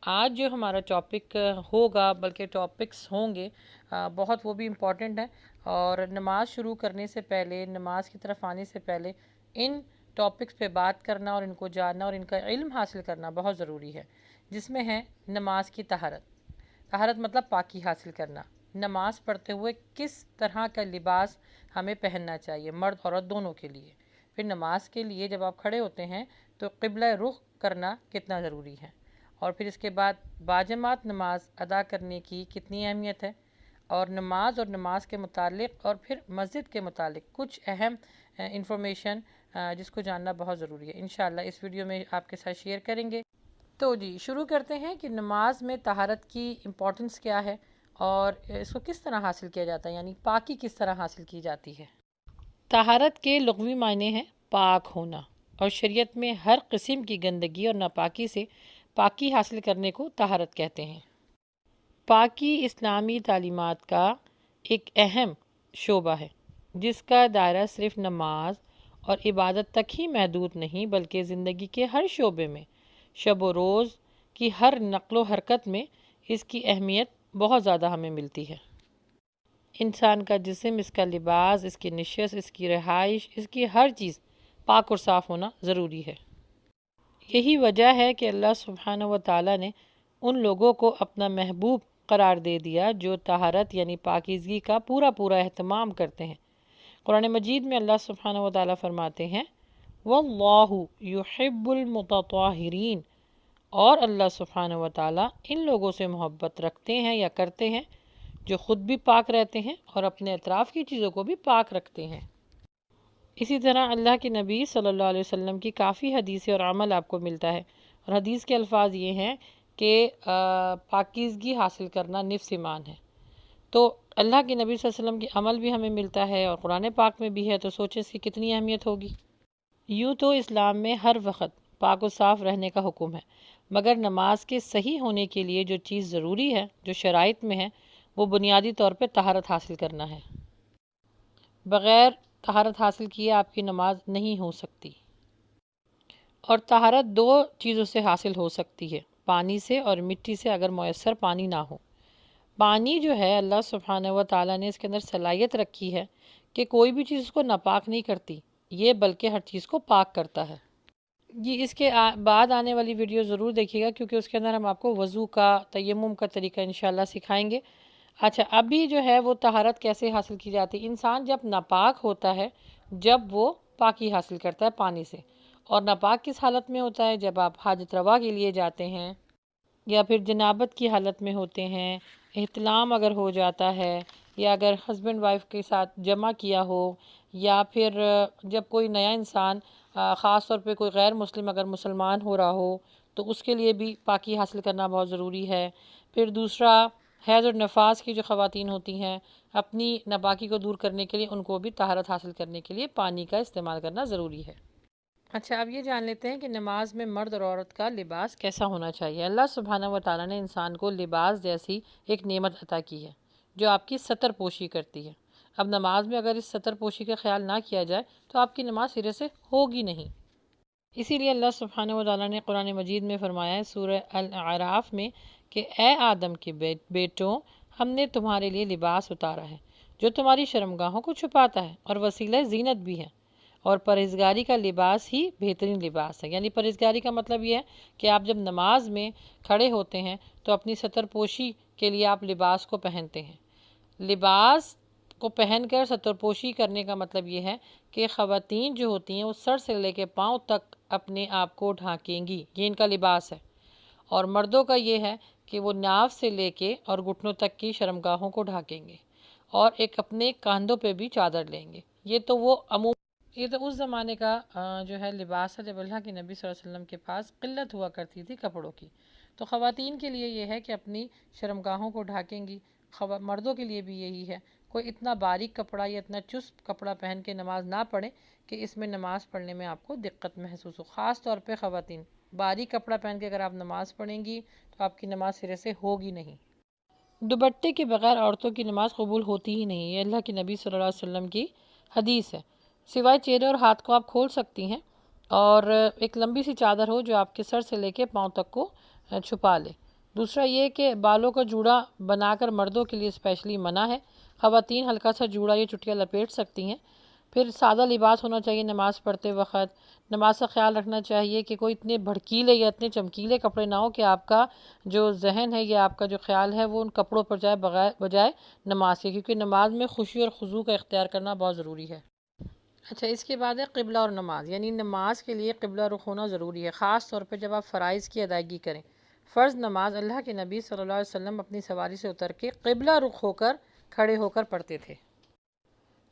آج جو ہمارا ٹاپک ہوگا، بلکہ ٹاپکس ہوں گے بہت، وہ بھی امپورٹنٹ ہیں، اور نماز شروع کرنے سے پہلے، نماز کی طرف آنے سے پہلے ان ٹاپکس پہ بات کرنا اور ان کو جاننا اور ان کا علم حاصل کرنا بہت ضروری ہے، جس میں ہے نماز کی طہارت۔ طہارت مطلب پاکی حاصل کرنا۔ نماز پڑھتے ہوئے کس طرح کا لباس ہمیں پہننا چاہیے، مرد عورت دونوں کے لیے۔ پھر نماز کے لیے جب آپ کھڑے ہوتے ہیں تو قبلہ رخ کرنا کتنا ضروری ہے، اور پھر اس کے بعد باجماعت نماز ادا کرنے کی کتنی اہمیت ہے، اور نماز کے متعلق اور پھر مسجد کے متعلق کچھ اہم انفارمیشن جس کو جاننا بہت ضروری ہے، انشاءاللہ اس ویڈیو میں آپ کے ساتھ شیئر کریں گے۔ تو جی شروع کرتے ہیں کہ نماز میں طہارت کی امپورٹنس کیا ہے اور اس کو کس طرح حاصل کیا جاتا ہے، یعنی پاکی کس طرح حاصل کی جاتی ہے۔ طہارت کے لغوی معنی ہیں پاک ہونا، اور شریعت میں ہر قسم کی گندگی اور ناپاکی سے پاکی حاصل کرنے کو طہارت کہتے ہیں۔ پاکی اسلامی تعلیمات کا ایک اہم شعبہ ہے، جس کا دائرہ صرف نماز اور عبادت تک ہی محدود نہیں، بلکہ زندگی کے ہر شعبے میں، شب و روز کی ہر نقل و حرکت میں اس کی اہمیت بہت زیادہ ہمیں ملتی ہے۔ انسان کا جسم، اس کا لباس، اس کی نشست، اس کی رہائش، اس کی ہر چیز پاک اور صاف ہونا ضروری ہے۔ یہی وجہ ہے کہ اللہ سبحانہ و تعالیٰ نے ان لوگوں کو اپنا محبوب قرار دے دیا جو طہارت یعنی پاکیزگی کا پورا اہتمام کرتے ہیں۔ قرآن مجید میں اللہ سبحانہ و تعالیٰ فرماتے ہیں وَاللَّهُ يُحِبُّ الْمُتَطَہِّرِينَ، اور اللہ سبحانہ و تعالیٰ ان لوگوں سے محبت رکھتے ہیں یا کرتے ہیں جو خود بھی پاک رہتے ہیں اور اپنے اطراف کی چیزوں کو بھی پاک رکھتے ہیں۔ اسی طرح اللہ کے نبی صلی اللہ علیہ وسلم کی کافی حدیثیں اور عمل آپ کو ملتا ہے، اور حدیث کے الفاظ یہ ہیں کہ پاکیزگی حاصل کرنا نصف ایمان ہے۔ تو اللہ کے نبی صلی اللہ علیہ وسلم کی عمل بھی ہمیں ملتا ہے اور قرآن پاک میں بھی ہے، تو سوچیں اس کی کتنی اہمیت ہوگی۔ یوں تو اسلام میں ہر وقت پاک و صاف رہنے کا حکم ہے، مگر نماز کے صحیح ہونے کے لیے جو چیز ضروری ہے، جو شرائط میں ہے، وہ بنیادی طور پہ طہارت حاصل کرنا ہے۔ بغیر طہارت حاصل کیے آپ کی نماز نہیں ہو سکتی، اور طہارت دو چیزوں سے حاصل ہو سکتی ہے، پانی سے اور مٹی سے، اگر میسر پانی نہ ہو۔ پانی جو ہے اللہ سبحانہ و تعالیٰ نے اس کے اندر صلاحیت رکھی ہے کہ کوئی بھی چیز اس کو ناپاک نہیں کرتی، یہ بلکہ ہر چیز کو پاک کرتا ہے۔ یہ اس کے بعد آنے والی ویڈیو ضرور دیکھیے گا، کیونکہ اس کے اندر ہم آپ کو وضو کا، تیمم کا طریقہ انشاءاللہ سکھائیں گے۔ اچھا، ابھی جو ہے وہ طہارت کیسے حاصل کی جاتی ہے۔ انسان جب ناپاک ہوتا ہے، جب وہ پاکی حاصل کرتا ہے پانی سے، اور ناپاک کس حالت میں ہوتا ہے؟ جب آپ حاجت روا کے لیے جاتے ہیں، یا پھر جنابت کی حالت میں ہوتے ہیں، احتلام اگر ہو جاتا ہے، یا اگر ہسبینڈ وائف کے ساتھ جمع کیا ہو، یا پھر جب کوئی نیا انسان، خاص طور پہ کوئی غیر مسلم اگر مسلمان ہو رہا ہو، تو اس کے لیے بھی پاکی حاصل کرنا بہت ضروری ہے۔ پھر دوسرا، حیض اور نفاس کی جو خواتین ہوتی ہیں، اپنی ناپاکی کو دور کرنے کے لیے ان کو بھی طہارت حاصل کرنے کے لیے پانی کا استعمال کرنا ضروری ہے۔ اچھا، اب یہ جان لیتے ہیں کہ نماز میں مرد اور عورت کا لباس کیسا ہونا چاہیے۔ اللہ سبحانہ و تعالیٰ نے انسان کو لباس جیسی ایک نعمت عطا کی ہے، جو آپ کی ستر پوشی کرتی ہے۔ اب نماز میں اگر اس ستر پوشی کا خیال نہ کیا جائے تو آپ کی نماز سرے سے ہوگی نہیں۔ اسی لیے اللہ سبحانہ و تعالیٰ نے قرآن مجید میں فرمایا ہے سورہ الاعراف میں کہ اے آدم کے بیٹوں، ہم نے تمہارے لیے لباس اتارا ہے جو تمہاری شرمگاہوں کو چھپاتا ہے اور وسیلہ زینت بھی ہے، اور پرہیزگاری کا لباس ہی بہترین لباس ہے۔ یعنی پرہیزگاری کا مطلب یہ ہے کہ آپ جب نماز میں کھڑے ہوتے ہیں تو اپنی ستر پوشی کے لیے آپ لباس کو پہنتے ہیں۔ لباس کو پہن کر ستر پوشی کرنے کا مطلب یہ ہے کہ خواتین جو ہوتی ہیں وہ سر سے لے کے پاؤں تک اپنے آپ کو ڈھانکیں گی، یہ ان کا لباس ہے، اور مردوں کا یہ ہے کہ وہ ناف سے لے کے اور گھٹنوں تک کی شرمگاہوں کو ڈھانکیں گے، اور ایک اپنے کاندھوں پہ بھی چادر لیں گے۔ یہ تو اس زمانے کا جو ہے لباس ہے جب اللہ کے نبی صلی اللہ علیہ وسلم کے پاس قلت ہوا کرتی تھی کپڑوں کی۔ تو خواتین کے لیے یہ ہے کہ اپنی شرمگاہوں کو ڈھانکیں گی۔ مردوں کے لیے بھی یہی ہے، کوئی اتنا باریک کپڑا یا اتنا چست کپڑا پہن کے نماز نہ پڑھے کہ اس میں نماز پڑھنے میں آپ کو دقت محسوس ہو۔ خاص طور پہ خواتین، باریک کپڑا پہن کے اگر آپ نماز پڑھیں گی تو آپ کی نماز سرے سے ہوگی نہیں۔ دوپٹے کے بغیر عورتوں کی نماز قبول ہوتی ہی نہیں، یہ اللہ کے نبی صلی اللہ علیہ وسلم کی حدیث ہے۔ سوائے چہرے اور ہاتھ کو آپ کھول سکتی ہیں، اور ایک لمبی سی چادر ہو جو آپ کے سر سے لے کے پاؤں تک کو چھپا لے۔ دوسرا یہ کہ بالوں کا جوڑا بنا کر مردوں کے لیے اسپیشلی منع ہے، خواتین ہلکا سا جوڑا یا چٹیاں لپیٹ سکتی ہیں۔ پھر سادہ لباس ہونا چاہیے نماز پڑھتے وقت، نماز کا خیال رکھنا چاہیے کہ کوئی اتنے بھڑکیلے یا اتنے چمکیلے کپڑے نہ ہو کہ آپ کا جو ذہن ہے یا آپ کا جو خیال ہے وہ ان کپڑوں پر جائے بجائے نماز کے، کیونکہ نماز میں خوشی اور خضوع کا اختیار کرنا بہت ضروری ہے۔ اچھا، اس کے بعد ہے قبلہ اور نماز، یعنی نماز کے لیے قبلہ رخ ہونا ضروری ہے، خاص طور پہ جب آپ فرائض کی ادائیگی کریں۔ فرض نماز اللہ کے نبی صلی اللہ علیہ وسلم اپنی سواری سے اتر کے قبلہ رخ ہو کر کھڑے ہو کر پڑھتے تھے،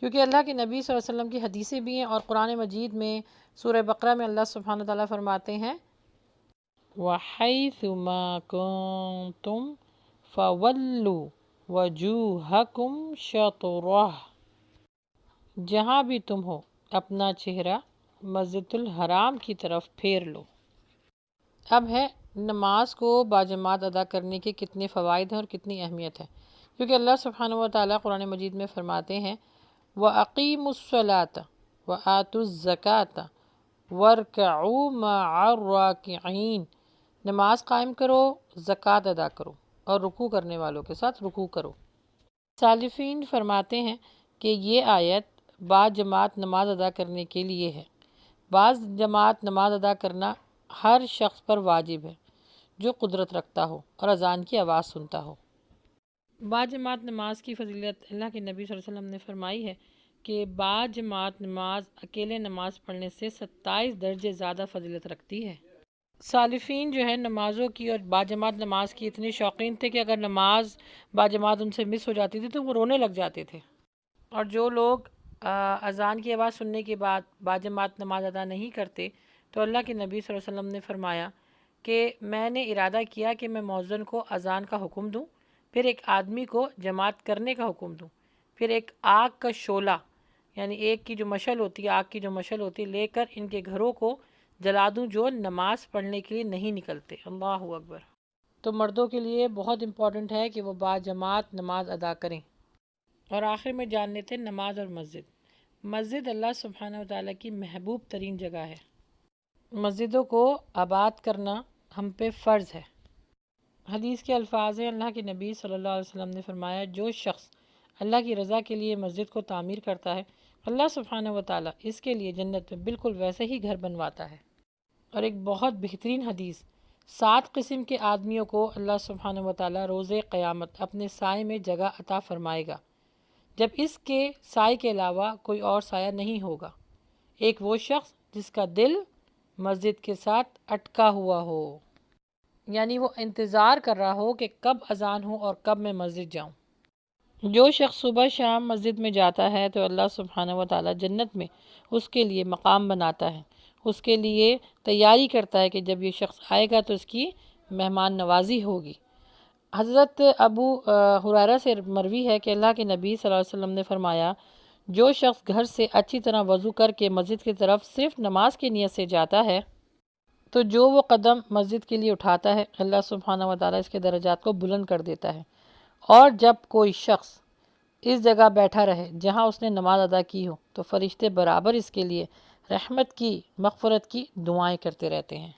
کیونکہ اللہ کے نبی صلی اللہ علیہ وسلم کی حدیثیں بھی ہیں، اور قرآن مجید میں سورہ بقرہ میں اللہ سبحانہ وتعالیٰ فرماتے ہیں وَحَيْثُ مَا كُنْتُمْ فَوَلُّوا وَجُوهَكُمْ شَطْرَهُ، جہاں بھی تم ہو اپنا چہرہ مسجد الحرام کی طرف پھیر لو۔ اب ہے نماز کو باجماعت ادا کرنے کے کتنے فوائد ہیں اور کتنی اہمیت ہے، کیونکہ اللہ سبحانہ وتعالیٰ قرآن مجید میں فرماتے ہیں وَأَقِيمُوا الصَّلَاةَ وَآتُوا الزَّكَاةَ وَارْكَعُوا مَعَ الرَّاكِعِينَ، نماز قائم کرو، زکوٰۃ ادا کرو اور رکوع کرنے والوں کے ساتھ رکوع کرو۔ سالفین فرماتے ہیں کہ یہ آیت باجماعت نماز ادا کرنے کے لیے ہے۔ بعض جماعت نماز ادا کرنا ہر شخص پر واجب ہے جو قدرت رکھتا ہو اور اذان کی آواز سنتا ہو۔ باجماعت نماز کی فضیلت اللہ کے نبی صلی اللہ علیہ وسلم نے فرمائی ہے کہ باجماعت نماز اکیلے نماز پڑھنے سے 27 درجے زیادہ فضیلت رکھتی ہے۔ سالفین جو ہے نمازوں کی اور باجماعت نماز کی اتنے شوقین تھے کہ اگر نماز باجماعت ان سے مس ہو جاتی تھی تو وہ رونے لگ جاتے تھے، اور جو لوگ اذان کی آواز سننے کے بعد باجماعت نماز ادا نہیں کرتے تو اللہ کے نبی صلی اللہ علیہ وسلم نے فرمایا کہ میں نے ارادہ کیا کہ میں مؤذن کو اذان کا حکم دوں، پھر ایک آدمی کو جماعت کرنے کا حکم دوں، پھر ایک آگ کا شعلہ یعنی ایک کی جو مشعل ہوتی ہے، آگ کی جو مشعل ہوتی ہے لے کر ان کے گھروں کو جلا دوں جو نماز پڑھنے کے لیے نہیں نکلتے۔ اللہ اکبر۔ تو مردوں کے لیے بہت امپورٹنٹ ہے کہ وہ باجماعت نماز ادا کریں۔ اور آخر میں جان لیتے ہیں نماز اور مسجد۔ مسجد اللہ سبحانہ وتعالیٰ کی محبوب ترین جگہ ہے، مسجدوں کو آباد کرنا ہم پہ فرض ہے۔ حدیث کے الفاظ ہیں، اللہ کے نبی صلی اللہ علیہ وسلم نے فرمایا جو شخص اللہ کی رضا کے لیے مسجد کو تعمیر کرتا ہے اللہ سبحانہ وتعالیٰ اس کے لیے جنت میں بالکل ویسے ہی گھر بنواتا ہے۔ اور ایک بہت بہترین حدیث، 7 قسم کے آدمیوں کو اللہ سبحانہ وتعالیٰ روز قیامت اپنے سائے میں جگہ عطا فرمائے گا جب اس کے سائے کے علاوہ کوئی اور سایہ نہیں ہوگا۔ ایک وہ شخص جس کا دل مسجد کے ساتھ اٹکا ہوا ہو، یعنی وہ انتظار کر رہا ہو کہ کب اذان ہو اور کب میں مسجد جاؤں۔ جو شخص صبح شام مسجد میں جاتا ہے تو اللہ سبحانہ وتعالیٰ جنت میں اس کے لیے مقام بناتا ہے، اس کے لیے تیاری کرتا ہے کہ جب یہ شخص آئے گا تو اس کی مہمان نوازی ہوگی۔ حضرت ابو ہریرہ سے مروی ہے کہ اللہ کے نبی صلی اللہ علیہ وسلم نے فرمایا جو شخص گھر سے اچھی طرح وضو کر کے مسجد کی طرف صرف نماز کی نیت سے جاتا ہے تو جو وہ قدم مسجد کے لیے اٹھاتا ہے اللہ سبحانہ وتعالیٰ اس کے درجات کو بلند کر دیتا ہے، اور جب کوئی شخص اس جگہ بیٹھا رہے جہاں اس نے نماز ادا کی ہو تو فرشتے برابر اس کے لیے رحمت کی مغفرت کی دعائیں کرتے رہتے ہیں۔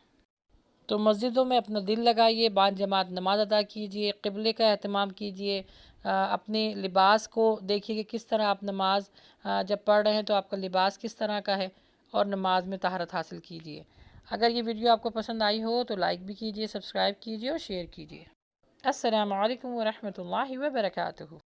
تو مسجدوں میں اپنا دل لگائیے، باجماعت نماز ادا کیجیے، قبلے کا اہتمام کیجیے، اپنے لباس کو دیکھیے کہ کس طرح آپ نماز جب پڑھ رہے ہیں تو آپ کا لباس کس طرح کا ہے، اور نماز میں طہارت حاصل کیجیے۔ اگر یہ ویڈیو آپ کو پسند آئی ہو تو لائک بھی کیجیے، سبسکرائب کیجیے اور شیئر کیجیے۔ السلام علیکم ورحمۃ اللہ وبرکاتہ۔